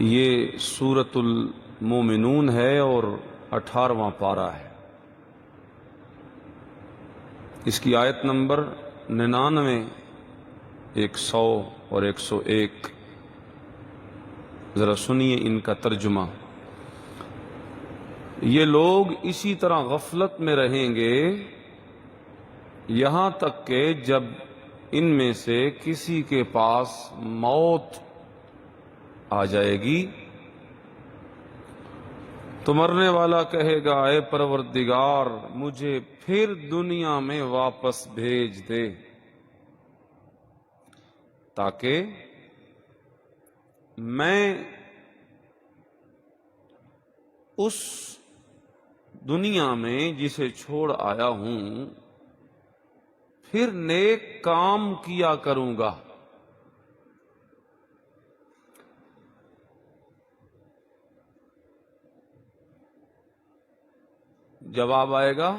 یہ سورۃ المومنون ہے اور 18واں پارہ ہے۔ اس کی آیت نمبر 99، 100 اور 101۔ ذرا سنیے ان کا ترجمہ۔ یہ لوگ اسی طرح غفلت میں رہیں گے یہاں تک کہ جب ان میں سے کسی کے پاس موت آ جائے گی تو مرنے والا کہے گا، اے پروردگار مجھے پھر دنیا میں واپس بھیج دے تاکہ میں اس دنیا میں جسے چھوڑ آیا ہوں پھر نیک کام کیا کروں گا۔ جواب آئے گا،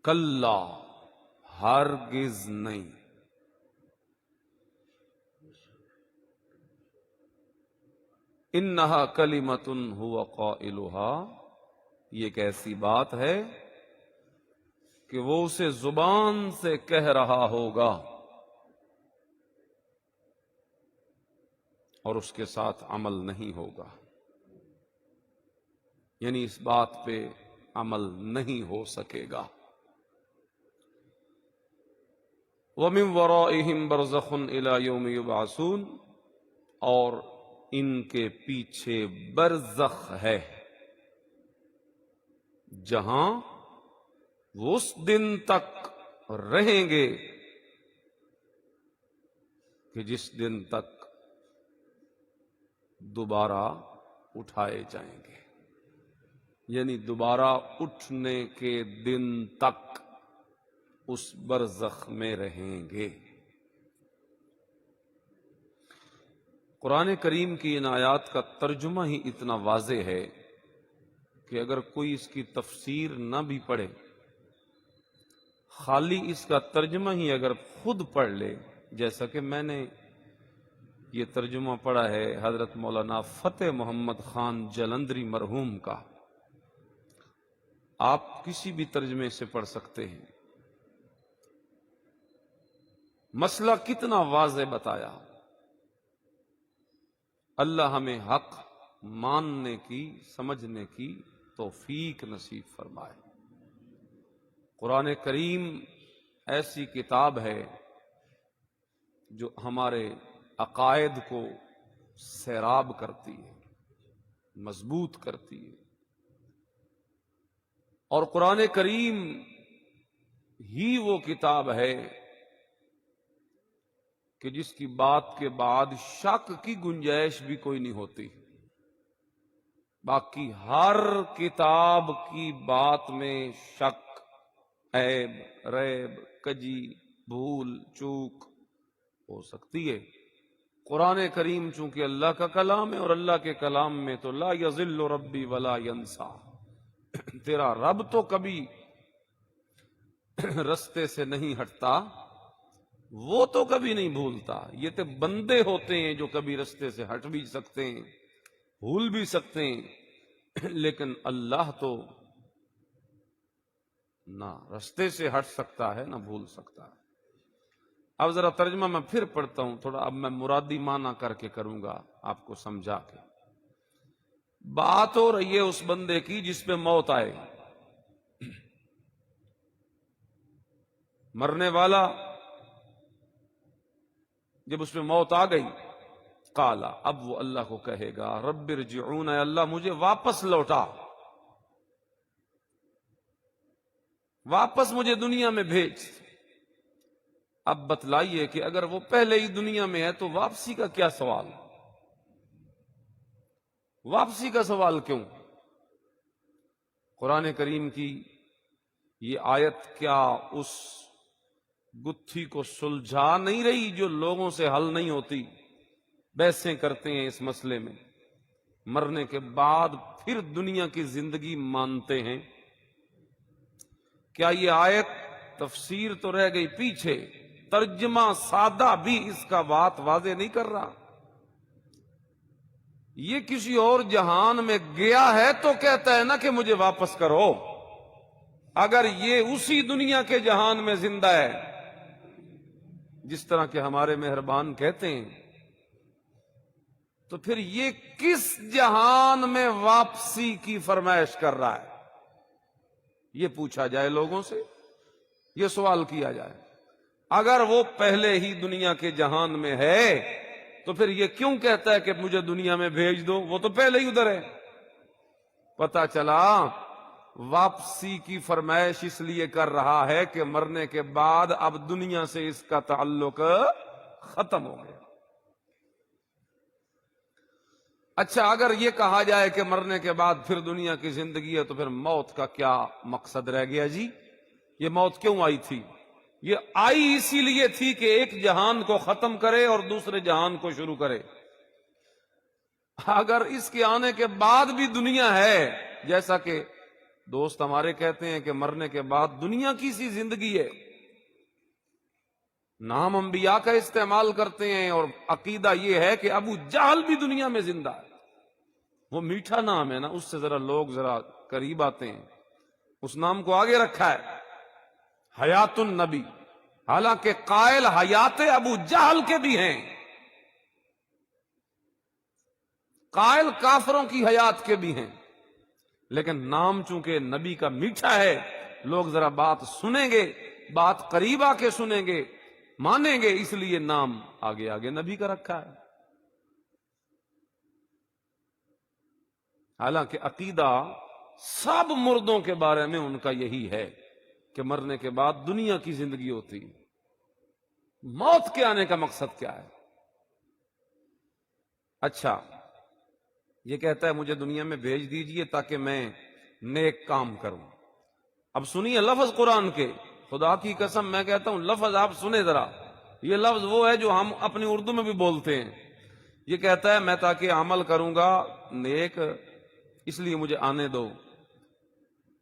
کلا، ہرگز نہیں۔ انہا کلمۃ ھو قائلھا، یہ ایک ایسی بات ہے کہ وہ اسے زبان سے کہہ رہا ہوگا اور اس کے ساتھ عمل نہیں ہوگا، یعنی اس بات پہ عمل نہیں ہو سکے گا۔ وَمِن وَرَائِهِمْ بَرْزَخٌ إِلَى يَوْمِ يُبْعَثُونَ، اور ان کے پیچھے برزخ ہے جہاں وہ اس دن تک رہیں گے کہ جس دن تک دوبارہ اٹھائے جائیں گے، یعنی دوبارہ اٹھنے کے دن تک اس برزخ میں رہیں گے۔ قرآن کریم کی ان آیات کا ترجمہ ہی اتنا واضح ہے کہ اگر کوئی اس کی تفسیر نہ بھی پڑھے، خالی اس کا ترجمہ ہی اگر خود پڑھ لے، جیسا کہ میں نے یہ ترجمہ پڑھا ہے حضرت مولانا فتح محمد خان جلندری مرحوم کا، آپ کسی بھی ترجمے سے پڑھ سکتے ہیں، مسئلہ کتنا واضح بتایا۔ اللہ ہمیں حق ماننے کی، سمجھنے کی توفیق نصیب فرمائے۔ قرآن کریم ایسی کتاب ہے جو ہمارے عقائد کو سیراب کرتی ہے، مضبوط کرتی ہے، اور قرآن کریم ہی وہ کتاب ہے کہ جس کی بات کے بعد شک کی گنجائش بھی کوئی نہیں ہوتی۔ باقی ہر کتاب کی بات میں شک، عیب، ریب، کجی، بھول، چوک ہو سکتی ہے۔ قرآن کریم چونکہ اللہ کا کلام ہے، اور اللہ کے کلام میں تو لا یضل ربی ولا ینسا، تیرا رب تو کبھی رستے سے نہیں ہٹتا، وہ تو کبھی نہیں بھولتا۔ یہ تو بندے ہوتے ہیں جو کبھی رستے سے ہٹ بھی سکتے ہیں، بھول بھی سکتے ہیں، لیکن اللہ تو نہ رستے سے ہٹ سکتا ہے نہ بھول سکتا ہے۔ اب ذرا ترجمہ میں پھر پڑھتا ہوں، تھوڑا اب میں مرادی معنی کر کے کروں گا آپ کو سمجھا کے۔ بات ہو رہی ہے اس بندے کی جس پہ موت آئے، مرنے والا جب اس پہ موت آ گئی، قالا، اب وہ اللہ کو کہے گا، رب ارجعون، اے اللہ مجھے واپس لوٹا، واپس مجھے دنیا میں بھیج۔ اب بتلائیے کہ اگر وہ پہلے ہی دنیا میں ہے تو واپسی کا کیا سوال؟ واپسی کا سوال کیوں؟ قرآن کریم کی یہ آیت کیا اس گتھی کو سلجھا نہیں رہی جو لوگوں سے حل نہیں ہوتی؟ بحثیں کرتے ہیں اس مسئلے میں، مرنے کے بعد پھر دنیا کی زندگی مانتے ہیں۔ کیا یہ آیت تفسیر تو رہ گئی پیچھے، ترجمہ سادہ بھی اس کا بات واضح نہیں کر رہا؟ یہ کسی اور جہان میں گیا ہے تو کہتا ہے نا کہ مجھے واپس کرو. اگر یہ اسی دنیا کے جہان میں زندہ ہے جس طرح کے ہمارے مہربان کہتے ہیں، تو پھر یہ کس جہان میں واپسی کی فرمائش کر رہا ہے؟ یہ پوچھا جائے لوگوں سے، یہ سوال کیا جائے. اگر وہ پہلے ہی دنیا کے جہان میں ہے تو پھر یہ کیوں کہتا ہے کہ مجھے دنیا میں بھیج دو؟ وہ تو پہلے ہی ادھر ہے. پتہ چلا واپسی کی فرمائش اس لیے کر رہا ہے کہ مرنے کے بعد اب دنیا سے اس کا تعلق ختم ہو گیا. اچھا، اگر یہ کہا جائے کہ مرنے کے بعد پھر دنیا کی زندگی ہے تو پھر موت کا کیا مقصد رہ گیا جی؟ یہ موت کیوں آئی تھی؟ یہ آئی اسی لیے تھی کہ ایک جہان کو ختم کرے اور دوسرے جہان کو شروع کرے. اگر اس کے آنے کے بعد بھی دنیا ہے، جیسا کہ دوست ہمارے کہتے ہیں کہ مرنے کے بعد دنیا کی سی زندگی ہے، نام انبیاء کا استعمال کرتے ہیں اور عقیدہ یہ ہے کہ ابو جہل بھی دنیا میں زندہ ہے. وہ میٹھا نام ہے نا، اس سے ذرا لوگ ذرا قریب آتے ہیں، اس نام کو آگے رکھا ہے حیات النبی، حالانکہ قائل حیات ابو جہل کے بھی ہیں، قائل کافروں کی حیات کے بھی ہیں، لیکن نام چونکہ نبی کا میٹھا ہے، لوگ ذرا بات سنیں گے، بات قریب آ کے سنیں گے، مانیں گے، اس لیے نام آگے آگے نبی کا رکھا ہے. حالانکہ عقیدہ سب مردوں کے بارے میں ان کا یہی ہے کہ مرنے کے بعد دنیا کی زندگی ہوتی. موت کے آنے کا مقصد کیا ہے؟ اچھا، یہ کہتا ہے مجھے دنیا میں بھیج دیجئے تاکہ میں نیک کام کروں. اب سنیے لفظ قرآن کے، خدا کی قسم میں کہتا ہوں لفظ آپ سنیں ذرا. یہ لفظ وہ ہے جو ہم اپنی اردو میں بھی بولتے ہیں. یہ کہتا ہے میں تاکہ عمل کروں گا نیک، اس لیے مجھے آنے دو.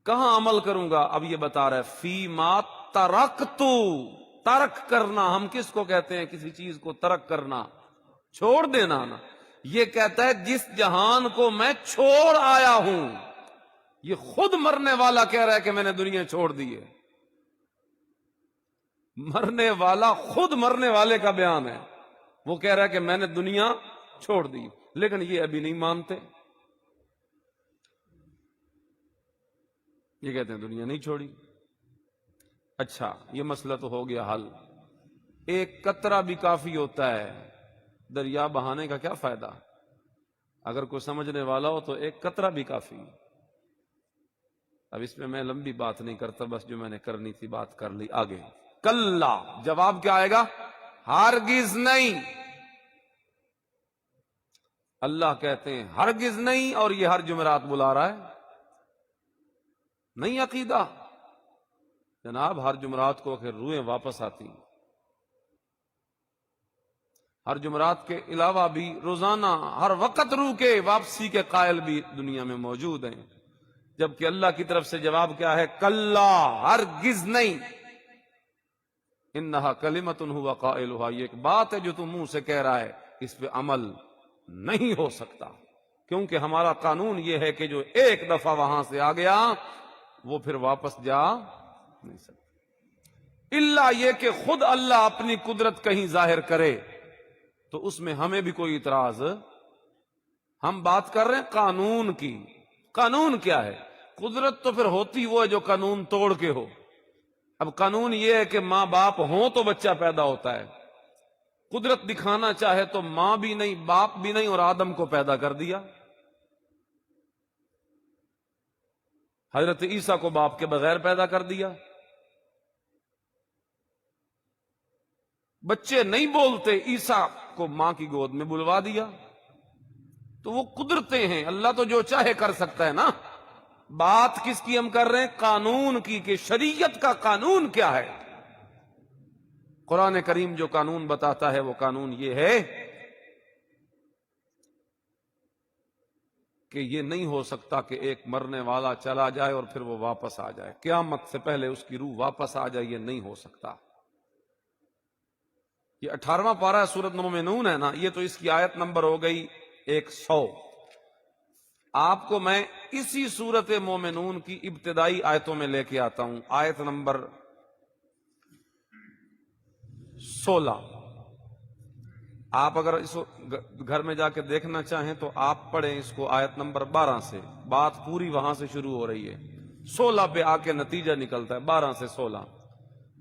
کہاں عمل کروں گا؟ اب یہ بتا رہا ہے فی ما ترکتو. ترک کرنا ہم کس کو کہتے ہیں؟ کسی چیز کو ترک کرنا، چھوڑ دینا نا. یہ کہتا ہے جس جہان کو میں چھوڑ آیا ہوں. یہ خود مرنے والا کہہ رہا ہے کہ میں نے دنیا چھوڑ دی ہے. مرنے والا خود مرنے والے کا بیان ہے، وہ کہہ رہا ہے کہ میں نے دنیا چھوڑ دی، لیکن یہ ابھی نہیں مانتے. یہ کہتے ہیں دنیا نہیں چھوڑی. اچھا، یہ مسئلہ تو ہو گیا حل. ایک قطرہ بھی کافی ہوتا ہے، دریا بہانے کا کیا فائدہ؟ اگر کوئی سمجھنے والا ہو تو ایک قطرہ بھی کافی. اب اس میں میں لمبی بات نہیں کرتا، بس جو میں نے کرنی تھی بات کر لی. آگے کلا، جواب کیا آئے گا؟ ہرگز نہیں. اللہ کہتے ہیں ہرگز نہیں، اور یہ ہر جمعرات بلا رہا ہے. نہیں عقیدہ جناب، ہر جمعرات کو پھر روحیں واپس آتی. ہر جمعرات کے علاوہ بھی روزانہ ہر وقت روح کے واپسی کے قائل بھی دنیا میں موجود ہیں، جبکہ اللہ کی طرف سے جواب کیا ہے؟ کلا، ہرگز نہیں. انہا کلمۃ ہوا قائلھا، یہ ایک بات ہے جو تم منہ سے کہہ رہا ہے، اس پہ عمل نہیں ہو سکتا، کیونکہ ہمارا قانون یہ ہے کہ جو ایک دفعہ وہاں سے آ گیا وہ پھر واپس جا نہیں سکتا. الا یہ کہ خود اللہ اپنی قدرت کہیں ظاہر کرے تو اس میں ہمیں بھی کوئی اعتراض. ہم بات کر رہے ہیں قانون کی. قانون کیا ہے؟ قدرت تو پھر ہوتی وہ ہے جو قانون توڑ کے ہو. اب قانون یہ ہے کہ ماں باپ ہوں تو بچہ پیدا ہوتا ہے. قدرت دکھانا چاہے تو ماں بھی نہیں، باپ بھی نہیں، اور آدم کو پیدا کر دیا. حضرت عیسیٰ کو باپ کے بغیر پیدا کر دیا. بچے نہیں بولتے، عیسیٰ کو ماں کی گود میں بلوا دیا. تو وہ قدرتیں ہیں، اللہ تو جو چاہے کر سکتا ہے نا. بات کس کی ہم کر رہے ہیں؟ قانون کی، کہ شریعت کا قانون کیا ہے. قرآن کریم جو قانون بتاتا ہے وہ قانون یہ ہے کہ یہ نہیں ہو سکتا کہ ایک مرنے والا چلا جائے اور پھر وہ واپس آ جائے. قیامت سے پہلے اس کی روح واپس آ جائے، یہ نہیں ہو سکتا. یہ 18واں پارہ سورۃ مومنون ہے نا، یہ تو اس کی آیت نمبر ہو گئی 100۔ آپ کو میں اسی سورت مومنون کی ابتدائی آیتوں میں لے کے آتا ہوں، آیت نمبر 16۔ آپ اگر اس گھر میں جا کے دیکھنا چاہیں تو آپ پڑھیں اس کو آیت نمبر 12 سے، بات پوری وہاں سے شروع ہو رہی ہے، 16 پہ آ کے نتیجہ نکلتا ہے، 12 سے 16۔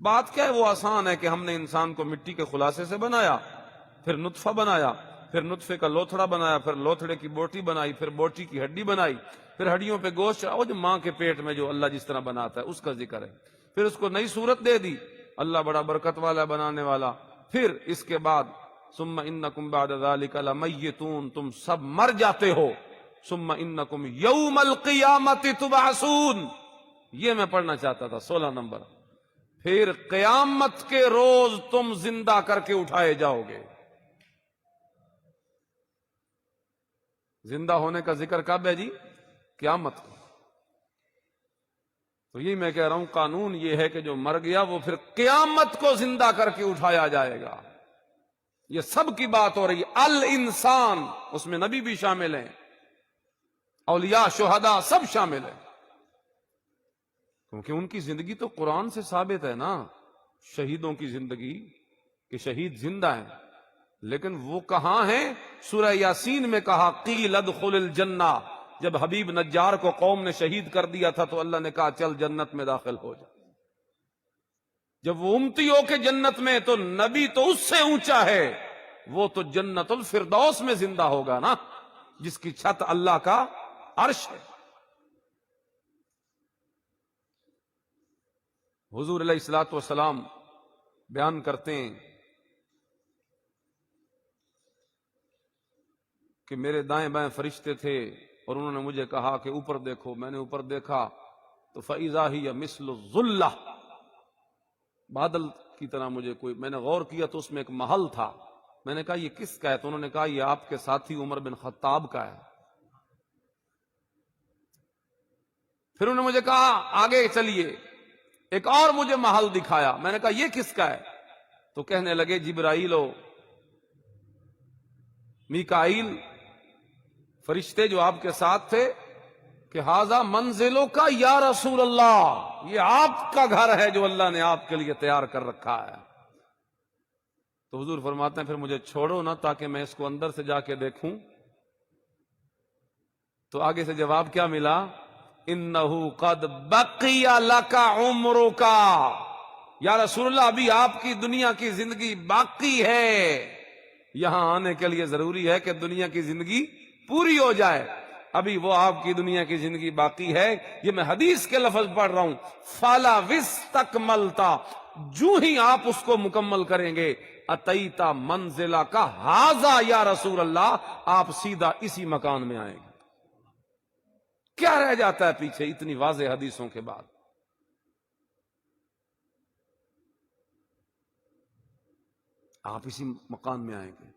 بات کیا ہے؟ وہ آسان ہے کہ ہم نے انسان کو مٹی کے خلاصے سے بنایا، پھر نطفہ بنایا، پھر نطفے کا لوتھڑا بنایا، پھر لوتھڑے کی بوٹی بنائی، پھر بوٹی کی ہڈی بنائی، پھر ہڈیوں پہ گوشت، اور جو ماں کے پیٹ میں جو اللہ جس طرح بناتا ہے اس کا ذکر ہے، پھر اس کو نئی صورت دے دی، اللہ بڑا برکت والا بنانے والا۔ پھر اس کے بعد ثم انکم بعد ذلک لمیتون، تم سب مر جاتے ہو، ثم انکم یوم القیامت تبعثون، یہ میں پڑھنا چاہتا تھا 16 نمبر۔ پھر قیامت کے روز تم زندہ کر کے اٹھائے جاؤ گے۔ زندہ ہونے کا ذکر کب ہے جی؟ قیامت کو۔ تو یہ میں کہہ رہا ہوں، قانون یہ ہے کہ جو مر گیا وہ پھر قیامت کو زندہ کر کے اٹھایا جائے گا۔ یہ سب کی بات ہو رہی ہے، الانسان، اس میں نبی بھی شامل ہیں، اولیاء، شہداء، سب شامل ہیں، کیونکہ ان کی زندگی تو قرآن سے ثابت ہے نا، شہیدوں کی زندگی، کہ شہید زندہ ہیں، لیکن وہ کہاں ہیں؟ سورہ یاسین میں کہا قیل ادخل الجنہ، جب حبیب نجار کو قوم نے شہید کر دیا تھا تو اللہ نے کہا چل جنت میں داخل ہو جا۔ جب وہ امتی ہو کے جنت میں، تو نبی تو اس سے اونچا ہے، وہ تو جنت الفردوس میں زندہ ہوگا نا، جس کی چھت اللہ کا عرش ہے۔ حضور علیہ الصلوۃ والسلام بیان کرتے ہیں کہ میرے دائیں بائیں فرشتے تھے اور انہوں نے مجھے کہا کہ اوپر دیکھو، میں نے اوپر دیکھا تو فَإِذَا هِيَ مِثْلُ الظُّلَّةِ، بادل کی طرح مجھے کوئی، میں نے غور کیا تو اس میں ایک محل تھا، میں نے کہا یہ کس کا ہے؟ تو انہوں نے کہا یہ آپ کے ساتھی عمر بن خطاب کا ہے۔ پھر انہوں نے مجھے کہا آگے چلیے، ایک اور مجھے محل دکھایا، میں نے کہا یہ کس کا ہے؟ تو کہنے لگے جبرائیل و میکائیل فرشتے جو آپ کے ساتھ تھے، کہ ھذا منزلوں کا یا رسول اللہ، یہ آپ کا گھر ہے جو اللہ نے آپ کے لیے تیار کر رکھا ہے۔ تو حضور فرماتے ہیں پھر مجھے چھوڑو نا تاکہ میں اس کو اندر سے جا کے دیکھوں۔ تو آگے سے جواب کیا ملا؟ انہو قد بقی لک عمرک، یا رسول اللہ ابھی آپ کی دنیا کی زندگی باقی ہے، یہاں آنے کے لیے ضروری ہے کہ دنیا کی زندگی پوری ہو جائے، ابھی وہ آپ کی دنیا کی زندگی باقی ہے۔ یہ میں حدیث کے لفظ پڑھ رہا ہوں، فَلَا وِسْتَكْمَلْتَ، جو ہی آپ اس کو مکمل کریں گے، اتیتا منزلہ کا ھذا یا رسول اللہ، آپ سیدھا اسی مکان میں آئیں گے۔ کیا رہ جاتا ہے پیچھے اتنی واضح حدیثوں کے بعد؟ آپ اسی مکان میں آئیں گے۔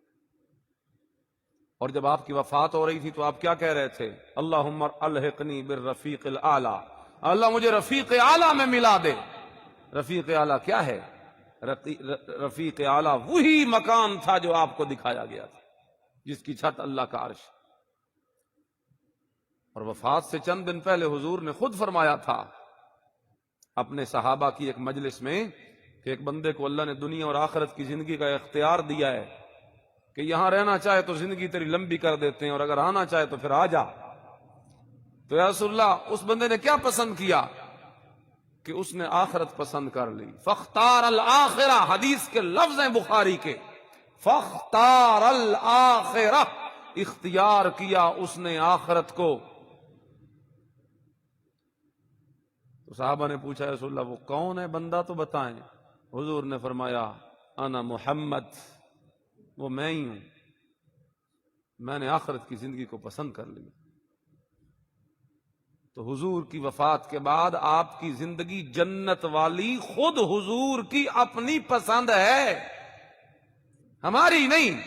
اور جب آپ کی وفات ہو رہی تھی تو آپ کیا کہہ رہے تھے؟ اللہم الحقنی بالرفیق الاعلی، اللہ مجھے رفیق اعلی میں ملا دے۔ رفیق اعلی کیا ہے؟ رفیق اعلی وہی مکان تھا جو آپ کو دکھایا گیا تھا، جس کی چھت اللہ کا عرش۔ اور وفات سے چند دن پہلے حضور نے خود فرمایا تھا اپنے صحابہ کی ایک مجلس میں کہ ایک بندے کو اللہ نے دنیا اور آخرت کی زندگی کا اختیار دیا ہے کہ یہاں رہنا چاہے تو زندگی تیری لمبی کر دیتے ہیں، اور اگر آنا چاہے تو پھر آ جا۔ تو یا رسول اللہ اس بندے نے کیا پسند کیا؟ کہ اس نے آخرت پسند کر لی۔ فاختار الآخرہ، حدیث کے لفظ ہیں بخاری کے، فاختار الآخرہ، اختیار کیا اس نے آخرت کو۔ تو صحابہ نے پوچھا یا رسول اللہ وہ کون ہے بندہ تو بتائیں۔ حضور نے فرمایا انا محمد، وہ میں ہی ہوں، میں نے آخرت کی زندگی کو پسند کر لیا۔ تو حضور کی وفات کے بعد آپ کی زندگی جنت والی خود حضور کی اپنی پسند ہے، ہماری نہیں۔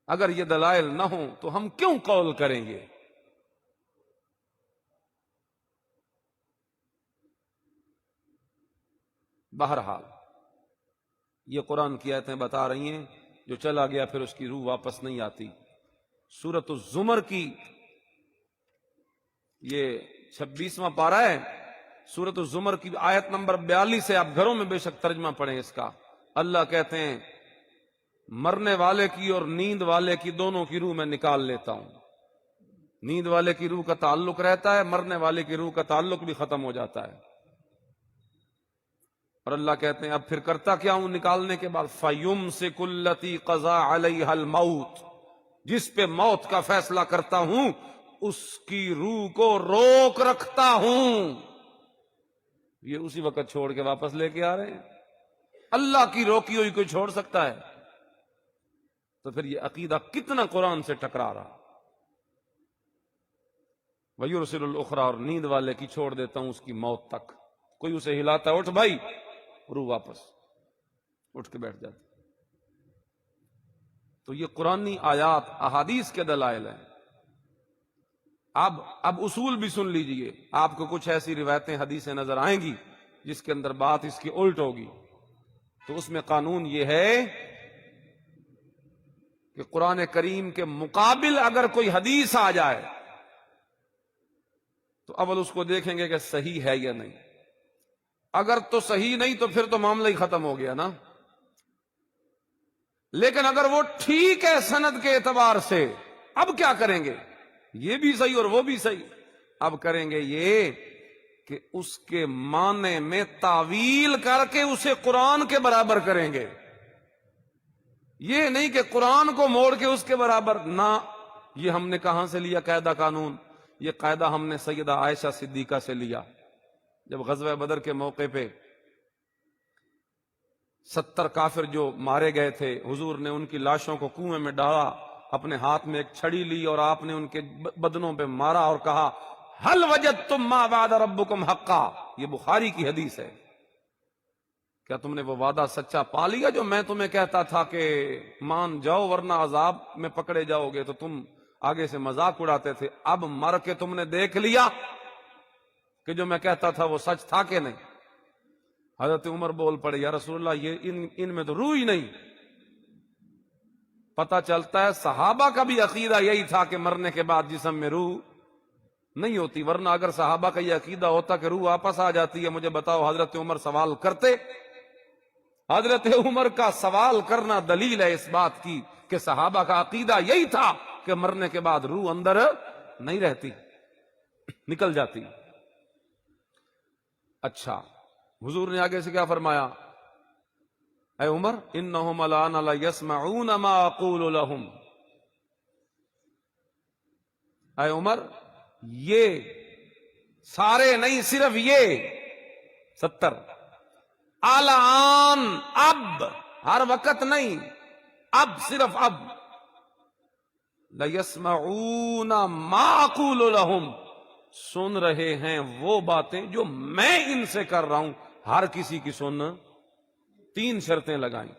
اگر یہ دلائل نہ ہوں تو ہم کیوں قول کریں گے؟ بہرحال یہ قرآن کی آیتیں بتا رہی ہیں جو چلا گیا پھر اس کی روح واپس نہیں آتی۔ سورۃ الزمر کی یہ 26واں پارہ ہے، سورۃ الزمر کی آیت نمبر 42 سے آپ گھروں میں بے شک ترجمہ پڑھیں اس کا۔ اللہ کہتے ہیں مرنے والے کی اور نیند والے کی دونوں کی روح میں نکال لیتا ہوں۔ نیند والے کی روح کا تعلق رہتا ہے، مرنے والے کی روح کا تعلق بھی ختم ہو جاتا ہے۔ اور اللہ کہتے ہیں اب پھر کرتا کیا ہوں نکالنے کے بعد، فَيُمْسِكُ الَّتِي قَضَىٰ عَلَيْهَا الْمَوْتِ، جس پہ موت کا فیصلہ کرتا ہوں اس کی روح کو روک رکھتا ہوں۔ یہ اسی وقت چھوڑ کے واپس لے کے آ رہے ہیں۔ اللہ کی روکی ہوئی کوئی چھوڑ سکتا ہے؟ تو پھر یہ عقیدہ کتنا قرآن سے ٹکرا رہا۔ وَيُرْسِلُ الْأُخْرَىٰ، اور نیند والے کی چھوڑ دیتا ہوں اس کی موت تک۔ کوئی اسے ہلاتا ہے اٹھ بھائی، روح واپس اٹھ کے بیٹھ جاتی۔ تو یہ قرآنی آیات احادیث کے دلائل ہیں۔ اب اصول بھی سن لیجئے، آپ کو کچھ ایسی روایتیں حدیثیں نظر آئیں گی جس کے اندر بات اس کی الٹ ہوگی، تو اس میں قانون یہ ہے کہ قرآن کریم کے مقابل اگر کوئی حدیث آ جائے تو اول اس کو دیکھیں گے کہ صحیح ہے یا نہیں۔ اگر تو صحیح نہیں تو پھر تو معاملہ ہی ختم ہو گیا نا۔ لیکن اگر وہ ٹھیک ہے سند کے اعتبار سے، اب کیا کریں گے؟ یہ بھی صحیح اور وہ بھی صحیح۔ اب کریں گے یہ کہ اس کے معنی میں تعویل کر کے اسے قرآن کے برابر کریں گے۔ یہ نہیں کہ قرآن کو موڑ کے اس کے برابر، نہ۔ یہ ہم نے کہاں سے لیا قاعدہ قانون؟ یہ قاعدہ ہم نے سیدہ عائشہ صدیقہ سے لیا۔ جب غزوہ بدر کے موقع پہ 70 کافر جو مارے گئے تھے، حضور نے ان کی لاشوں کو کنویں میں ڈالا، اپنے ہاتھ میں ایک چھڑی لی اور آپ نے ان کے بدنوں پہ مارا اور کہا ہل وجدتم ما وعد ربکم حقا۔ یہ بخاری کی حدیث ہے۔ کیا تم نے وہ وعدہ سچا پا لیا جو میں تمہیں کہتا تھا کہ مان جاؤ ورنہ عذاب میں پکڑے جاؤ گے؟ تو تم آگے سے مذاق اڑاتے تھے، اب مر کے تم نے دیکھ لیا کہ جو میں کہتا تھا وہ سچ تھا کہ نہیں؟ حضرت عمر بول پڑے یا رسول اللہ یہ ان میں تو روح ہی نہیں۔ پتہ چلتا ہے صحابہ کا بھی عقیدہ یہی تھا کہ مرنے کے بعد جسم میں روح نہیں ہوتی، ورنہ اگر صحابہ کا یہ عقیدہ ہوتا کہ روح واپس آ جاتی ہے، مجھے بتاؤ حضرت عمر سوال کرتے؟ حضرت عمر کا سوال کرنا دلیل ہے اس بات کی کہ صحابہ کا عقیدہ یہی تھا کہ مرنے کے بعد روح اندر نہیں رہتی، نکل جاتی۔ اچھا، حضور نے آگے سے کیا فرمایا؟ اے عمر انہم الان لا یسمعون ما اقول لهم۔ اے عمر یہ سارے نہیں، صرف یہ 70 الان، اب، ہر وقت نہیں، اب، صرف اب، لا یسمعون ما اقول لهم، سن رہے ہیں وہ باتیں جو میں ان سے کر رہا ہوں۔ ہر کسی کی سن، 3 شرطیں لگائیں۔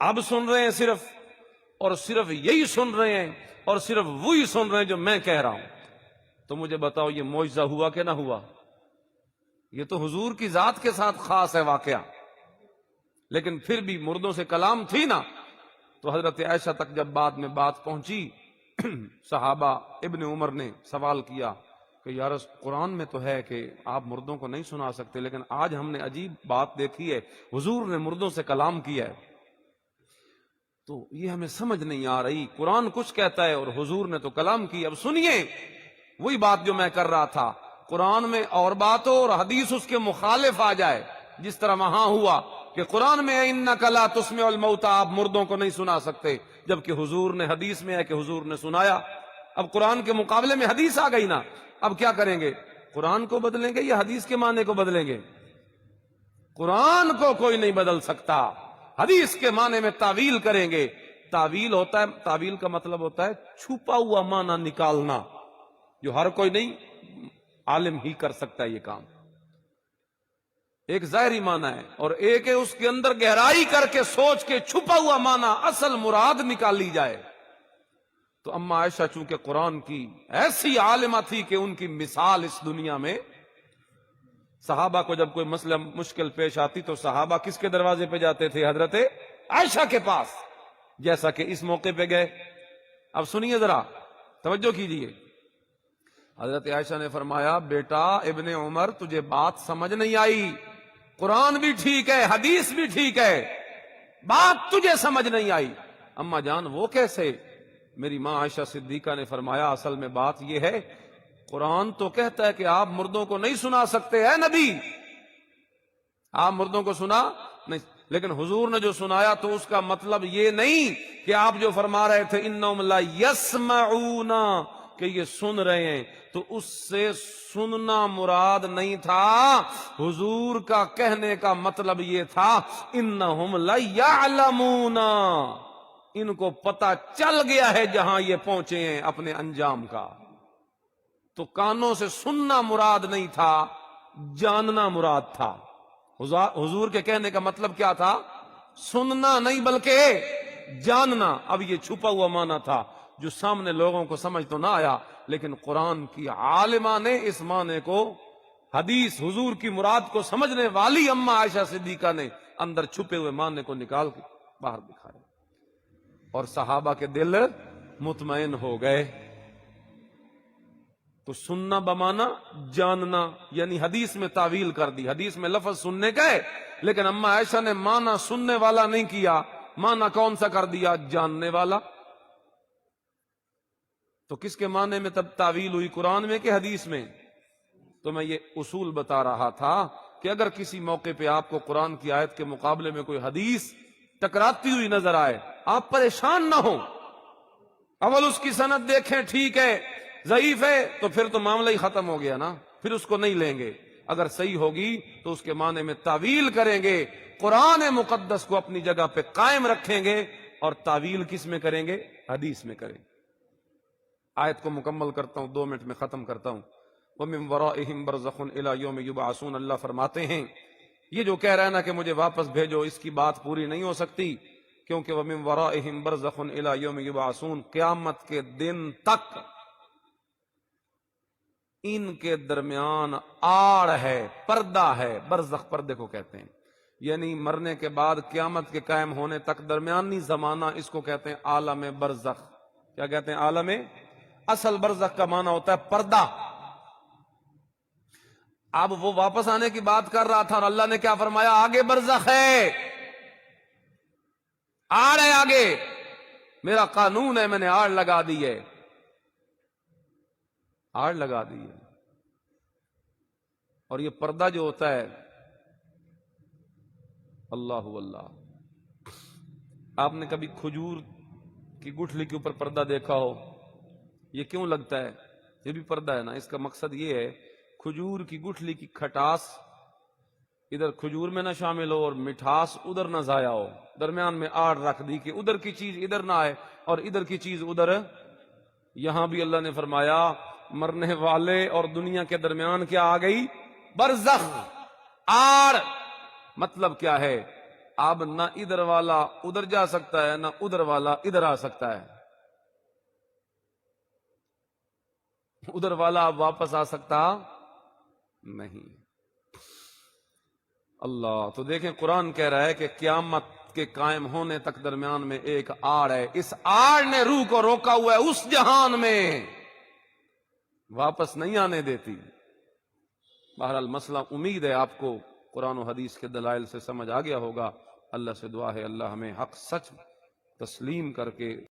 اب سن رہے ہیں صرف، اور صرف یہی سن رہے ہیں، اور صرف وہی سن رہے ہیں جو میں کہہ رہا ہوں۔ تو مجھے بتاؤ یہ معجزہ ہوا کہ نہ ہوا؟ یہ تو حضور کی ذات کے ساتھ خاص ہے واقعہ، لیکن پھر بھی مردوں سے کلام تھی نا۔ تو حضرت عائشہ تک جب بعد میں بات پہنچی، صحابہ ابن عمر نے سوال کیا کہ یا رسول قرآن میں تو ہے کہ آپ مردوں کو نہیں سنا سکتے، لیکن آج ہم نے عجیب بات دیکھی ہے، حضور نے مردوں سے کلام کیا ہے، تو یہ ہمیں سمجھ نہیں آ رہی۔ قرآن کچھ کہتا ہے اور حضور نے تو کلام کیا۔ اب سنیے وہی بات جو میں کر رہا تھا، قرآن میں اور بات ہو اور حدیث اس کے مخالف آ جائے، جس طرح وہاں ہوا کہ قرآن میں انک لا تسمع الموتى، آپ مردوں کو نہیں سنا سکتے، جبکہ حضور نے، حدیث میں ہے کہ حضور نے سنایا۔ اب قرآن کے مقابلے میں حدیث آ گئی نا، اب کیا کریں گے؟ قرآن کو بدلیں گے یا حدیث کے معنی کو بدلیں گے؟ قرآن کو کوئی نہیں بدل سکتا، حدیث کے معنی میں تعویل کریں گے۔ تعویل ہوتا ہے، تعویل کا مطلب ہوتا ہے چھپا ہوا معنی نکالنا، جو ہر کوئی نہیں، عالم ہی کر سکتا ہے یہ کام۔ ایک ظاہری معنی ہے اور ایک ہے اس کے اندر گہرائی کر کے سوچ کے چھپا ہوا معنی، اصل مراد نکال لی جائے۔ تو اما عائشہ چونکہ قرآن کی ایسی عالمہ تھی کہ ان کی مثال اس دنیا میں، صحابہ کو جب کوئی مسئلہ مشکل پیش آتی تو صحابہ کس کے دروازے پہ جاتے تھے؟ حضرت عائشہ کے پاس، جیسا کہ اس موقع پہ گئے۔ اب سنیے ذرا، توجہ کیجیے۔ حضرت عائشہ نے فرمایا بیٹا ابن عمر تجھے بات سمجھ نہیں آئی، قرآن بھی ٹھیک ہے حدیث بھی ٹھیک ہے، بات تجھے سمجھ نہیں آئی۔ اما جان وہ کیسے؟ میری ماں عائشہ صدیقہ نے فرمایا اصل میں بات یہ ہے، قرآن تو کہتا ہے کہ آپ مردوں کو نہیں سنا سکتے، اے نبی آپ مردوں کو سنا نہیں، لیکن حضور نے جو سنایا تو اس کا مطلب یہ نہیں کہ آپ جو فرما رہے تھے انہم لا یسمعون کہ یہ سن رہے ہیں، تو اس سے سننا مراد نہیں تھا، حضور کا کہنے کا مطلب یہ تھا انہم لا یعلمون، ان کو پتہ چل گیا ہے جہاں یہ پہنچے ہیں اپنے انجام کا۔ تو کانوں سے سننا مراد نہیں تھا، جاننا مراد تھا۔ حضور کے کہنے کا مطلب کیا تھا؟ سننا نہیں بلکہ جاننا۔ اب یہ چھپا ہوا معنی تھا جو سامنے لوگوں کو سمجھ تو نہ آیا، لیکن قرآن کی عالمہ نے اس معنی کو، حدیث حضور کی مراد کو سمجھنے والی اما عائشہ صدیقہ نے اندر چھپے ہوئے معنی کو نکال کے باہر دکھایا، اور صحابہ کے دل مطمئن ہو گئے۔ تو سننا بمانا جاننا، یعنی حدیث میں تعویل کر دی، حدیث میں لفظ سننے کا ہے لیکن اما عائشہ نے مانا سننے والا نہیں کیا، مانا کون سا کر دیا؟ جاننے والا۔ تو کس کے معنی میں تب تعویل ہوئی، قرآن میں کہ حدیث میں؟ تو میں یہ اصول بتا رہا تھا کہ اگر کسی موقع پہ آپ کو قرآن کی آیت کے مقابلے میں کوئی حدیث ٹکراتی ہوئی نظر آئے، آپ پریشان نہ ہوں، اول اس کی سند دیکھیں، ٹھیک ہے ضعیف ہے تو پھر تو معاملہ ہی ختم ہو گیا نا، پھر اس کو نہیں لیں گے۔ اگر صحیح ہوگی تو اس کے معنی میں تعویل کریں گے، قرآن مقدس کو اپنی جگہ پہ قائم رکھیں گے، اور تعویل کس میں کریں گے؟ حدیث میں کریں گے۔ آیت کو مکمل کرتا ہوں، 2 منٹ میں ختم کرتا ہوں۔ وَمِن وَرَائِهِمْ بَرْزَخٌ إِلَى يَوْمِ يُبْعَثُونَ، اللہ فرماتے ہیں یہ جو کہہ رہا ہے نا کہ مجھے واپس بھیجو، اس کی بات پوری نہیں ہو سکتی، کیونکہ وَمِن وَرَائِهِمْ بَرْزَخٌ إِلَى يَوْمِ يُبْعَثُونَ، قیامت کے دن تک ان کے درمیان آڑ ہے، پردہ ہے۔ برزخ پردے کو کہتے ہیں، یعنی مرنے کے بعد قیامت کے قائم ہونے تک درمیانی زمانہ، اس کو کہتے ہیں عالم برزخ۔ کیا کہتے ہیں؟ عالم۔ اصل برزخ کا معنی ہوتا ہے پردہ۔ اب وہ واپس آنے کی بات کر رہا تھا اور اللہ نے کیا فرمایا؟ آگے برزخ ہے، آڑ ہے آگے، میرا قانون ہے، میں نے آڑ لگا دی ہے، آڑ لگا دی ہے۔ اور یہ پردہ جو ہوتا ہے، اللہ اللہ، آپ نے کبھی کھجور کی گٹھلی کے اوپر پردہ دیکھا ہو؟ یہ کیوں لگتا ہے؟ یہ بھی پردہ ہے نا۔ اس کا مقصد یہ ہے کھجور کی گٹھلی کی کھٹاس ادھر کھجور میں نہ شامل ہو اور مٹھاس ادھر نہ ضائع ہو، درمیان میں آڑ رکھ دی کہ ادھر کی چیز ادھر نہ آئے اور ادھر کی چیز ادھر۔ یہاں بھی اللہ نے فرمایا مرنے والے اور دنیا کے درمیان کیا آ گئی؟ برزخ، آڑ۔ مطلب کیا ہے؟ اب نہ ادھر والا ادھر جا سکتا ہے، نہ ادھر والا ادھر آ سکتا ہے، ادھر والا اب واپس آ سکتا نہیں۔ اللہ تو دیکھیں، قرآن کہہ رہا ہے کہ قیامت کے قائم ہونے تک درمیان میں ایک آڑ ہے، اس آڑ نے روح کو روکا ہوا ہے اس جہان میں، واپس نہیں آنے دیتی۔ بہرحال مسئلہ امید ہے آپ کو قرآن و حدیث کے دلائل سے سمجھ آ گیا ہوگا۔ اللہ سے دعا ہے اللہ ہمیں حق سچ تسلیم کر کے